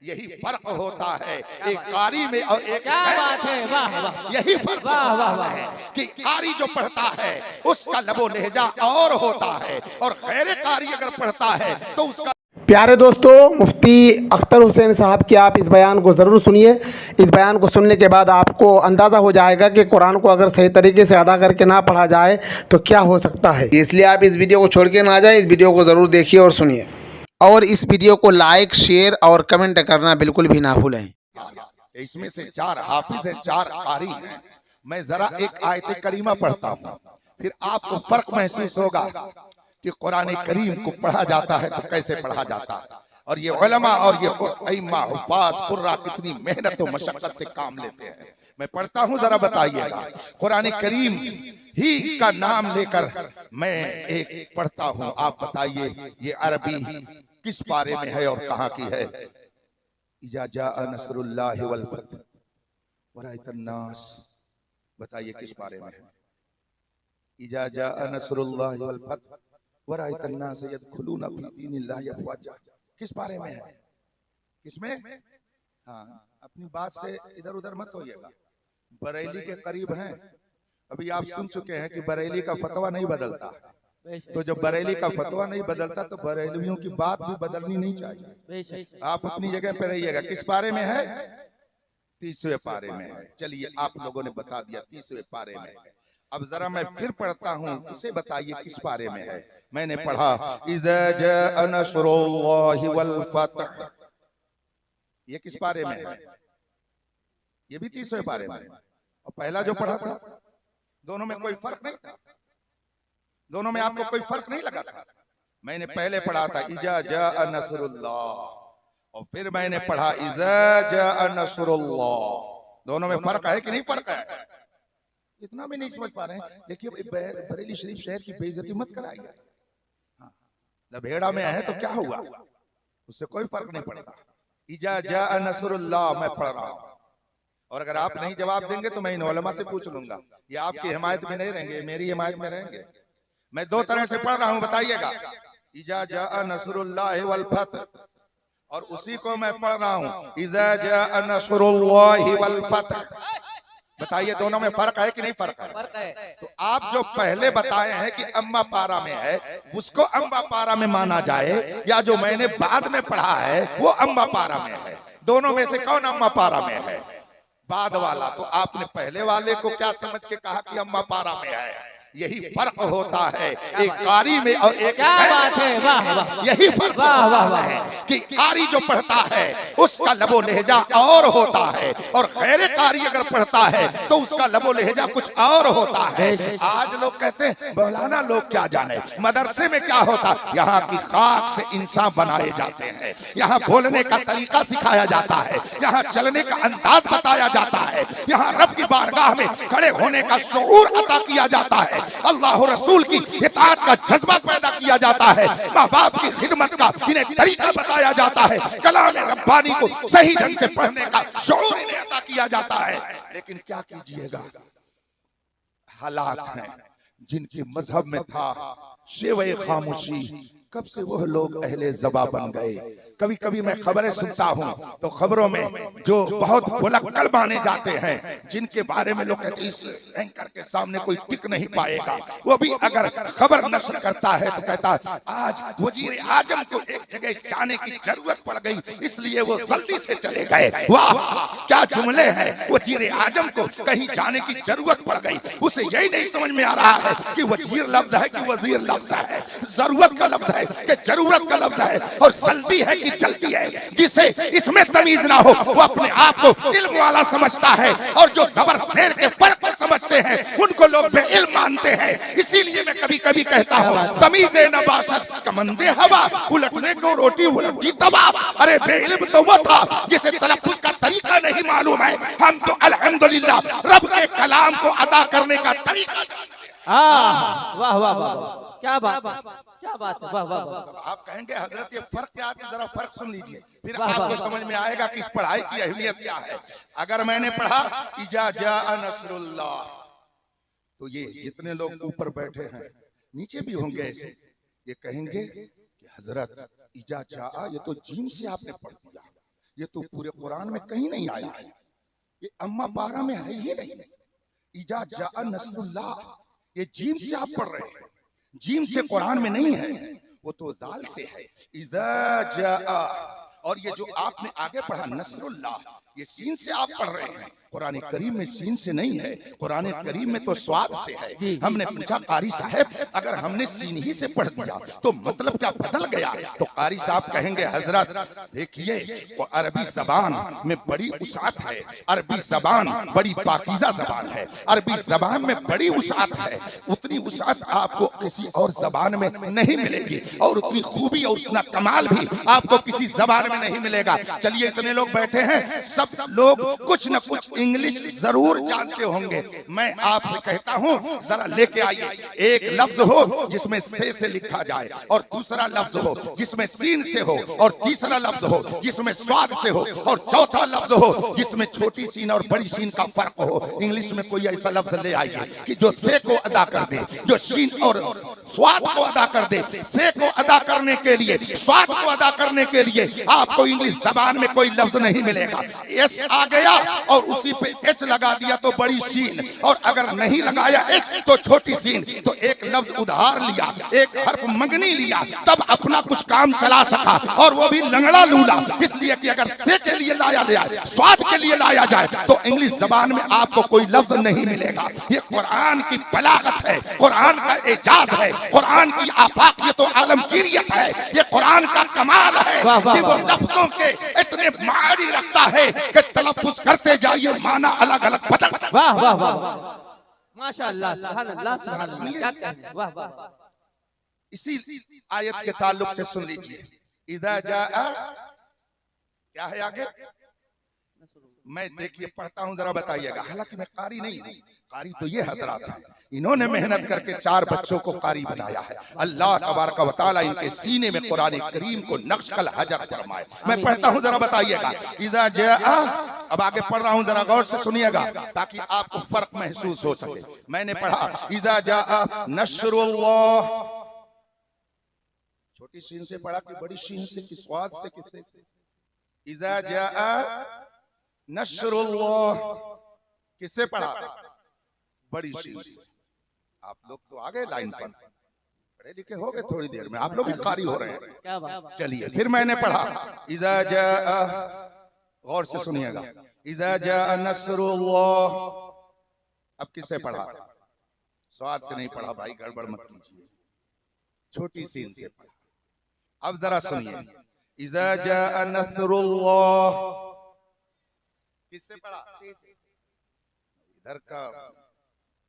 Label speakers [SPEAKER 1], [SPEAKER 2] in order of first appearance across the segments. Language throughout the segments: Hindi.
[SPEAKER 1] यही फर्क होता है एक कारी में और एक
[SPEAKER 2] क्या बात है, वाह वाह,
[SPEAKER 1] यही फर्क होता है कि कारी जो पढ़ता है उसका लबो लहजा और होता है, और गैर कारी अगर पढ़ता है तो उसका।
[SPEAKER 3] प्यारे दोस्तों, मुफ्ती अख्तर हुसैन साहब की आप इस बयान को ज़रूर सुनिए। इस बयान को सुनने के बाद आपको अंदाज़ा हो जाएगा कि कुरान को अगर सही तरीके से अदा करके ना पढ़ा जाए तो क्या हो सकता है। इसलिए आप इस वीडियो को छोड़ के ना जाए, इस वीडियो को ज़रूर देखिए और सुनिए, और इस वीडियो को लाइक, शेयर और कमेंट करना बिल्कुल भी ना भूलें।
[SPEAKER 1] इसमें से 4 हाफिज हैं, 4 कारी हैं। मैं जरा एक आयत करीमा पढ़ता हूँ, फिर आपको फर्क महसूस होगा कि कुरान करीम को पढ़ा जाता है तो कैसे पढ़ा जाता है, और ये उलमा और ये अइम्मा हुफ्फाज कुर्रा कितनी मेहनत और मशक्कत से काम लेते हैं। मैं पढ़ता हूँ, जरा बताइएगा। कुरान करीम ही का नाम लेकर मैं एक पढ़ता हूँ, आप बताइए ये अरबी किस पारे में है और कहाँ की है। इजा जाअ नस्रुल्लाहि वल फतह व रअयतन नास, बताइए किस पारे में है। इजा जाअ नस्रुल्लाहि वल फतह व रअयतन नास यदखुलूना फी दीनिल्लाहि अफवाजा, किस पारे में है, किसमें? हाँ, अपनी बात से इधर उधर मत होइएगा। बरेली के करीब हैं, अभी आप सुन चुके हैं कि बरेली का फतवा नहीं बदलता, तो जब बरेली का फतवा नहीं बदलता तो बरेलियों की बात भी बदलनी नहीं चाहिए। आप अपनी जगह पे रहिएगा। किस पारे में है? 30वें पारे में है। चलिए, आप लोगों ने बता दिया 30वें पारे में है। अब जरा मैं फिर पढ़ता हूँ, उसे बताइए किस पारे में है। मैंने पढ़ा इज़ा जाअ नस्रुल्लाहि वल फतह, ये किस पारे में है? ये भी 30वें पारे में है। और पहला जो पढ़ा था, दोनों में कोई फर्क नहीं था, दोनों में आपको कोई फर्क नहीं लगा था। मैंने पहले पढ़ा था इजा जाअ नस्रुल्लाह, और फिर मैंने पढ़ा इजा जाअ नस्रुल्लाह। दोनों में फर्क है कि नहीं फर्क है? इतना भी नहीं समझ पा रहे हैं। देखिए, बरेली शरीफ शहर की बेइज्जती मत कराइए। हाँ, लभेड़ा में है तो क्या हुआ, उससे कोई फर्क नहीं पड़ता। इजा जाअ नस्रुल्लाह मैं पढ़ रहा हूँ, और अगर आप नहीं जवाब देंगे तो मैं इन उलमा से पूछ लूंगा। ये आपकी हिमायत में नहीं रहेंगे, मेरी हिमायत में रहेंगे। मैं 2 तरह से पढ़ रहा हूँ, बताइएगा। इजा जाअ नस्रुल्लाहि वल फतह, और उसी को मैं पढ़ रहा हूँ इजा जाअ नस्रुल्लाहि वल फतह। बताइए, दोनों में फर्क है कि नहीं फर्क है? तो आप जो पहले बताए हैं कि अम्मा पारा में है, उसको अम्मा पारा में माना जाए, या जो मैंने बाद में पढ़ा है वो अम्मा पारा में है? दोनों में से कौन अम्मा पारा में है? बाद वाला। तो आपने पहले वाले को क्या समझ के कहा कि अम्मा पारा में है? यही फर्क होता है एक कारी में और एक।
[SPEAKER 2] क्या बात है, वाह वाह,
[SPEAKER 1] यही फर्क होता है कि कारी जो पढ़ता है उसका लबो लहजा और होता है, और गैर कारी अगर पढ़ता है तो उसका लबो लहजा कुछ और होता है। आज लोग कहते हैं मौलाना लोग क्या जाने, मदरसे में क्या होता। यहाँ की खाक से इंसान बनाए जाते हैं, यहाँ बोलने का तरीका सिखाया जाता है, यहाँ चलने का अंदाज बताया जाता है, यहाँ रब की बारगाह में खड़े होने का शऊर अता किया जाता है, अल्लाह रसूल की इताअत का जज्बा पैदा किया जाता है, माँ बाप की खिदमत का इन्हें तरीका बताया जाता है, कलाम रब्बानी को सही ढंग से पढ़ने का शऊर इन्हें अता किया जाता है। लेकिन क्या कीजिएगा, हालात हैं जिनके मजहब में था शेवे खामोशी। कब से वो लोग अहले ज़बा बन गए। कभी कभी मैं खबरें सुनता हूँ तो खबरों में जो बहुत भुलक्कड़ माने जाते हैं, जिनके बारे में लोग कहते हैं इस एंकर के सामने कोई टिक नहीं पाएगा, वो भी अगर खबर नशर करता है तो कहता है आज वजीर आजम को एक जगह जाने की जरूरत पड़ गई, इसलिए वो जल्दी से चले गए। वाह, क्या जुमले हैं। वजीर आजम को कहीं जाने की जरूरत पड़ गई, उसे यही नहीं समझ में आ रहा है कि वजीर लफ्ज है कि वजीर लफ्ज है, जरूरत का लफ्ज है कि जरूरत का लफ्ज है, और जल्दी है कि जल्दी है। जिसे इसमें तमीज ना हो वो अपने आप को इल्म वाला समझता है, और जो जबर शेर के फर्क को समझते हैं उनको लोग बेइल्म मानते हैं। इसीलिए मैं कभी कभी कहता हूँ तमीज़े नबाशत कमंदे हवा, उलटने को रोटी उलटी तवा। अरे बेइल्म तो वो था जिसे तलफ्फुज का तरीका नहीं मालूम है। हम तो अल्हम्दुलिल्लाह रब के कलाम को अदा करने का तरीका।
[SPEAKER 2] वाह वाह वाह, क्या बात, क्या बात है, वाह वाह वाह।
[SPEAKER 1] आप कहेंगे हजरत ये फर्क क्या है, जरा फर्क सुन लीजिए, फिर आपको समझ में आएगा कि इस पढ़ाई की अहमियत क्या है। अगर मैंने पढ़ा इजा जाअ नस्रुल्लाह, तो ये जितने लोग ऊपर बैठे हैं नीचे भी होंगे ऐसे, ये कहेंगे कि हजरत इजा जाअ, ये तो जीम से आपने पढ़ दिया, ये तो पूरे कुरान में कहीं नहीं आया है, ये अम्मा 12 में है ही नहीं। इजा जा नस्रुल्लाह, ये जीम से आप पढ़ रहे हैं, जीम से कुरान में नहीं है, वो तो दाल से है। इजा जा, और ये जो आपने आगे पढ़ा नस्रुल्लाह, ये सीन से आप पढ़ रहे हैं, कुरान करीम में सीन से नहीं है, कुरान करीम में तो स्वाद से है। हमने पूछा कारी साहब अगर हमने सीन ही से पढ़ दिया तो मतलब क्या बदल गया? तो कारी साहब कहेंगे हजरत देखिए वो अरबी जबान में बड़ी उसात है, अरबी जबान बड़ी पाकीज़ा जबान है, अरबी जबान में बड़ी उसात है, उतनी उसात आपको किसी और जबान में नहीं मिलेगी, और उतनी खूबी और उतना कमाल भी आपको किसी जबान में नहीं मिलेगा। चलिए इतने लोग बैठे हैं, सब लोग कुछ न कुछ इंग्लिश जरूर जानते होंगे, मैं आपसे कहता हूं जरा लेके आइए, एक लफ्ज हो जिसमें से लिखा जाए, और दूसरा लफ्ज हो जिसमें सीन से हो, और तीसरा लफ्ज हो जिसमें स्वाद से हो, और चौथा लफ्ज हो जिसमें छोटी सीन और बड़ी सीन का फर्क हो। इंग्लिश में कोई ऐसा लफ्ज ले आइए कि जो से को अदा कर दे, जो सीन और स्वाद को अदा कर दे। से को अदा करने के लिए, स्वाद को अदा करने के लिए आपको इंग्लिश जबान में कोई लफ्ज नहीं मिलेगा। एस आ गया और उसी पे एच लगा दिया तो बड़ी सीन, और अगर नहीं लगाया एच तो छोटी सीन। तो एक लफ्ज उधार लिया, एक हर्फ मंगनी लिया, तब अपना कुछ काम चला सका, और वो भी लंगड़ा लूला। इसलिए कि अगर से के लिए लाया जाए, स्वाद के लिए लाया जाए, तो इंग्लिश जबान में आपको कोई लफ्ज नहीं मिलेगा। ये कुरान की बलागत है, कुरान का एजाज है, कुरान की आफाकियत और आलमगीरियत है। ये कुरान का कमाल है कि वो लफ्जों के इतने मायने रखता है कि तलफ्फुज करते जाइए माना अलग अलग बदल।
[SPEAKER 2] वाह वाह वाह माशाअल्लाह, सुभान अल्लाह, सुभान अल्लाह, क्या कहते हैं, वाह वाह।
[SPEAKER 1] इसी आयत के ताल्लुक से सुन लीजिए, इज़ा जाआ क्या है आगे, मैं देखिए पढ़ता हूं जरा बताइएगा। हालांकि मैं कारी नहीं हूं, कारी तो ये हजरात हैं, इन्होंने मेहनत करके 4 बच्चों को कारी बनाया है। अल्लाह तबारक व तआला इनके सीने में कुरान करीम को नक्श कल हजर फरमाए। मैं पढ़ता हूं जरा बताइएगा, इज़ा जाआ, अब आगे पढ़ रहा हूं जरा गौर से सुनिएगा ताकि आपको फर्क महसूस हो सके। मैंने पढ़ा इज़ा जाआ नस्रुल्लाह, छोटी सीन से पढ़ा कि बड़ी सीन से, कि स्वाद से, किससे? इज़ा जाआ नस्रुल्लाह, किससे पढ़ा? बड़ी सीन से। आप लोग तो आ गए लाइन पर, पढ़े लिखे हो गए, थोड़ी देर में आप लोग भी कारी हो रहे हैं।
[SPEAKER 2] क्या बात।
[SPEAKER 1] चलिए फिर मैंने पढ़ा इज़ा जाआ, गौर से सुनिएगा, इज़ा जाआ नस्रुल्लाह। अब किससे पढ़ा? स्वाद से नहीं पढ़ा भाई, गड़बड़ मत कीजिए, छोटी सीन से पढ़ा। अब जरा सुनिए, इज़ा जाआ नस्रुल्लाह, किससे पढ़ा? इधर का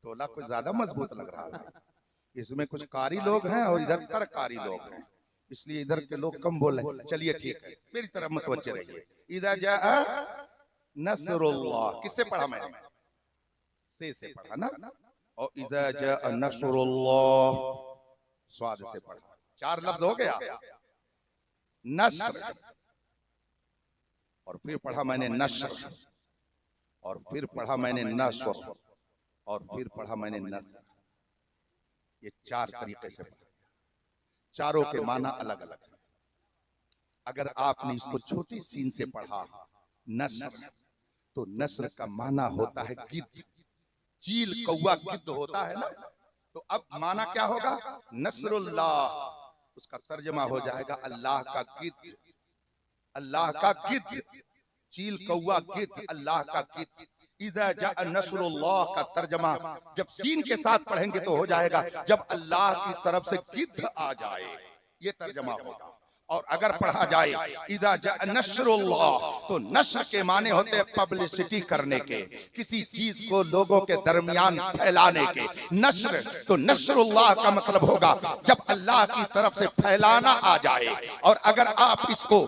[SPEAKER 1] टोला कुछ ज्यादा मजबूत लग रहा है, इसमें कुछ कारी लोग हैं और इधर तरकारी लोग हैं, इसलिए इधर के लोग कम बोल रहे हैं। चलिए ठीक है, मेरी तरफ मुतवज्जे रहिए। इज़ा जाआ नस्रुल्लाह, किससे पढ़ा मैंने? से पढ़ा ना, और इज़ा जाआ नस्रुल्लाह स्वाद से पढ़ा। 4 लफ्ज हो गया, नस्र, और फिर पढ़ा मैंने नस्र, और फिर पढ़ा मैंने नस्र, और फिर पढ़ा मैंने नस्र। ये 4 तरीके से पढ़ा, चारों के माना अलग अलग है। अगर आपने इसको छोटी सीन से पढ़ा नस्र, तो नस्र का माना होता है गिद्ध, चील कौवा गिद्ध होता है ना। तो अब माना क्या होगा? नस्रुल्लाह, उसका तर्जमा हो जाएगा अल्लाह का गिद्ध, अल्लाह का गिद्ध, चील कौवा गिद्ध, अल्लाह का गिद्ध। इज़ा जाअ नस्रुल्लाह का तर्जमा जब सीन के साथ पढ़ेंगे तो हो जाएगा जब अल्लाह की तरफ से गिद्ध आ जाए, ये तर्जमा होगा। और अगर पढ़ा जाए इज़ा जाअ नस्रुल्लाह, तो नस्र के माने होते हैं पब्लिसिटी करने के, किसी चीज को लोगों के दरमियान फैलाने के। नस्र, तो नस्रुल्लाह का मतलब होगा जब अल्लाह की तरफ से फैलाना आ जाए। और अगर आप इसको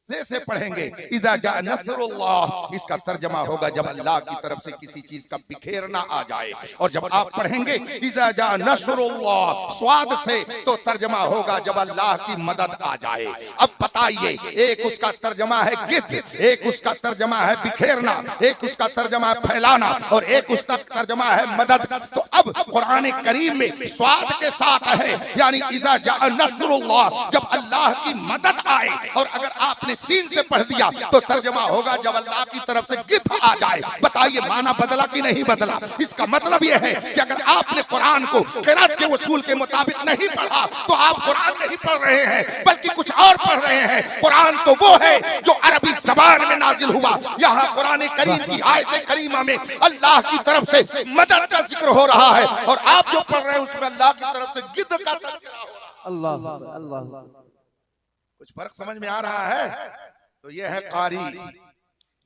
[SPEAKER 1] से पढ़ेंगे इज़ा जाअ नस्रुल्लाह, इसका तर्जमा होगा जब अल्लाह की तरफ से किसी चीज का बिखेरना आ जाए। और जब आप पढ़ेंगे इज़ा जाअ नस्रुल्लाह स्वाद से, तो तर्जमा होगा जब अल्लाह की मदद आ जाए। अब बताइए, एक उसका तर्जमा है गिद्ध, एक उसका तर्जमा है बिखेरना, एक उसका तर्जमा है फैलाना, और एक उसका तर्जमा है मदद। तो अब कुरान करीम में स्वाद के साथ है, यानी इज़ा जाअ नस्रुल्लाह, जब अल्लाह की मदद आए। और अगर आपने सीन से पढ़ दिया तो तर्जमा होगा जब अल्लाह की तरफ से गिफ्ट आ जाए। बताइए माना बदला कि नहीं बदला? इसका मतलब यह है कि अगर आपने कुरान को क़िरात के उसूल के मुताबिक नहीं पढ़ा तो आप कुरान नहीं पढ़ रहे हैं बल्कि कुछ और पढ़ रहे हैं। कुरान तो वो है जो अरबी ज़बान में नाजिल हुआ। यहाँ कुरान करीम की आयत करीमा में अल्लाह की तरफ से मदद का जिक्र हो रहा है और आप जो पढ़ रहे हैं उसमें अल्लाह की तरफ से गिद्ध का तज़किरा हो रहा है।
[SPEAKER 2] अल्लाह अल्लाह।
[SPEAKER 1] कुछ फर्क समझ में आ रहा है? तो ये है कारी।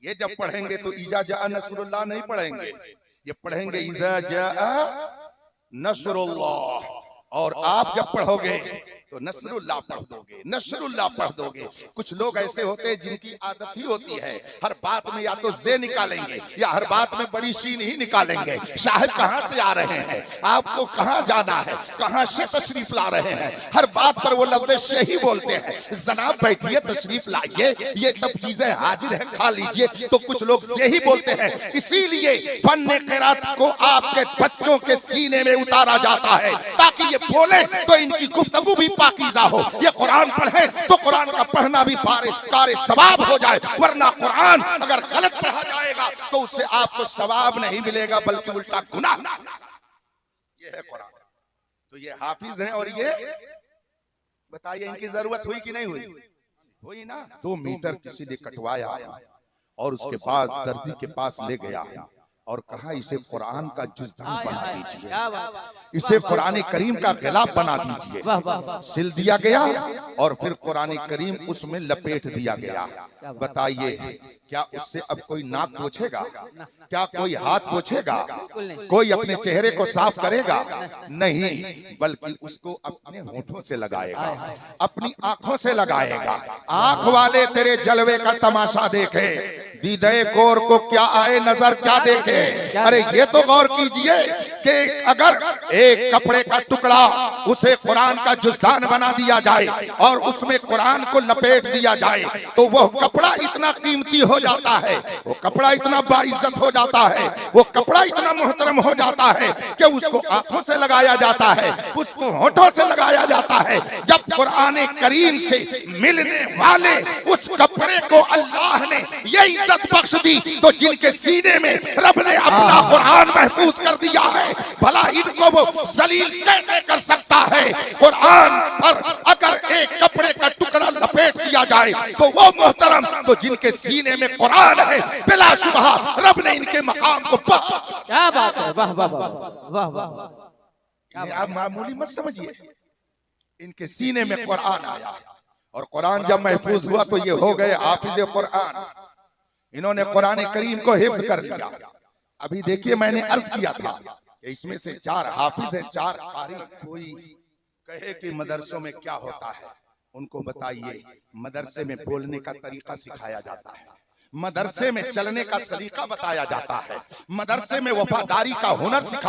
[SPEAKER 1] ये जब पढ़ेंगे तो इजा जा नसरुल्लाह नहीं पढ़ेंगे, ये पढ़ेंगे इजा जा नसरुल्लाह। और आप जब पढ़ोगे तो नसरुल्लाह पढ़ दोगे, नसरुल्लाह पढ़ दोगे। कुछ लोग ऐसे होते हैं जिनकी आदत ही होती है हर बात में या तो जे निकालेंगे या हर बात में बड़ी शीन ही निकालेंगे। साहब कहाँ से आ रहे हैं, आपको कहाँ जाना है, कहाँ से तशरीफ ला रहे हैं, हर बात पर वो लफ्ज़ से ही बोलते हैं। जनाब बैठिए, तशरीफ लाइए, ये सब चीजें हाजिर है, खा लीजिए। तो कुछ लोग से ही बोलते हैं। इसीलिए फन्ने क़िरात को आपके बच्चों के सीने में उतारा जाता है ताकि ये बोले तो इनकी गुफ्तगू भी पाकीज़ा हो। ये कुरान पढ़े तो कुरान का पढ़ना भी कार सवाब हो जाए, वरना कुरान अगर गलत पढ़ा जाएगा तो उससे आपको सवाब नहीं मिलेगा बल्कि उल्टा गुनाह। ये है कुरान। तो ये हाफिज हैं और ये बताइए इनकी जरूरत हुई कि नहीं हुई? हुई ना। 2 मीटर किसी ने कटवाया और उसके बाद दर्जी के पास ले गया और कहा इसे कुरान का जुज़दान बना दीजिए, इसे कुरान करीम का गिलाफ बना दीजिए। सिल दिया गया और फिर कुरान करीम उसमें लपेट दिया गया। बताइए क्या उससे अब कोई नाक पोछेगा? क्या कोई हाथ पोछेगा? कोई अपने चेहरे को साफ करेगा? नहीं, बल्कि उसको अपने होठों से लगाएगा, अपनी आंखों से लगाएगा। आंख वाले तेरे जलवे का तमाशा देखे, दीदे गोर को क्या आए नजर क्या देखे। अरे ये तो गौर कीजिए कि अगर एक कपड़े का टुकड़ा उसे कुरान का जुज़दान बना दिया जाए और उसमें कुरान को लपेट दिया जाए तो वह कपड़ा इतना कीमती हो जाता है, वो कपड़ा इतना बाइज्जत हो जाता है, वो कपड़ा इतना मुहतरम हो जाता है कि उसको आंखों से लगाया जाता है, उसको होठों से लगाया जाता है। जब कुरान करीम से मिलने वाले उस कपड़े को अल्लाह ने ये इज्जत बख्श दी तो जिनके सीने में रब ने अपना कुरान महफूज कर दिया है, भला इनको वो जलील कैसे कर सकता है? कुरान पर अगर एक कपड़े का टुकड़ा लपेट दिया जाए तो वो मोहतरम, तो जिनके सीने में कुरान है बिलाशुबहा रब ने इनके मकाम को
[SPEAKER 2] क्या बात है, वाह वाह वाह वाह वाह।
[SPEAKER 1] आप मामूली मत समझिए, इनके सीने में कुरान आया और कुरान जब महफूज हुआ तो ये हो गए हाफिज कुरान। इन्होंने कुरान करीम को हिफ्ज कर लिया। अभी देखिए मैंने अर्ज किया था कि इसमें से 4 हाफिज हैं, 4 कारी। कोई कहे कि मदरसों में क्या होता है, उनको बताइए। मदरसे में बोलने का तरीका सिखाया जाता है, मदरसे में चलने का सलीका बताया जाता है, मदरसे में वफादारी का हुनर सिखाया